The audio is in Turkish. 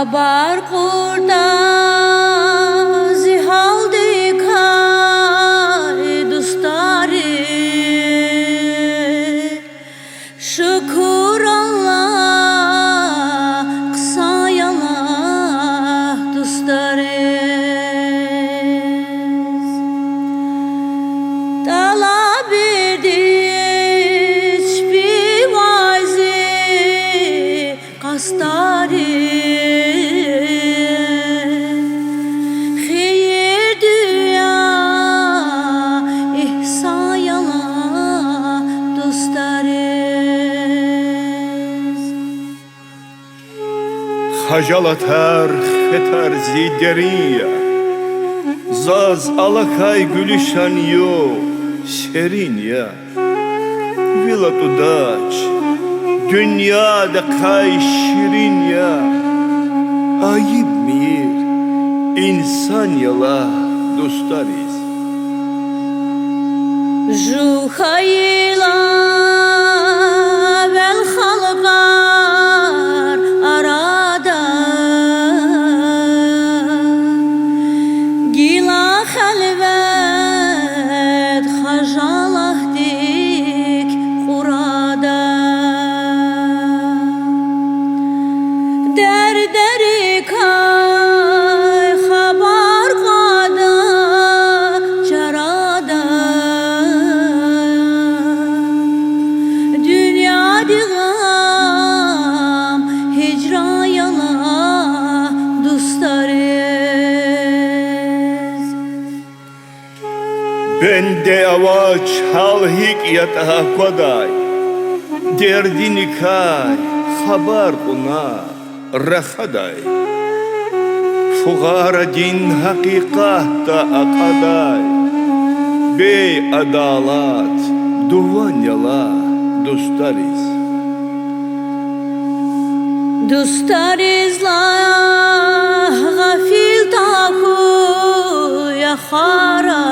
خبر kurda zihaldi kay dostları şükür Allah kısa yala dostları talab ediş bir vazi kastarı Hajalatır, xetar ziderinya Zaz alakay gülüşan yo serin ya Vila tudaç Dünyada kay şirin ya Ayıp mir insan yala dostlarız Juhayla vel halgar arada Gila halvet hajalah dik kurada Derderi kay habar kada çarada Dünya digam hicra yala dostlarız Ben de avaç halhik yatağa koday Derdini kay haber buna rahaday Fugara din hakikatta akaday Bey adalat duvan yala dostlarız Dostlarızla gafil taku ya khara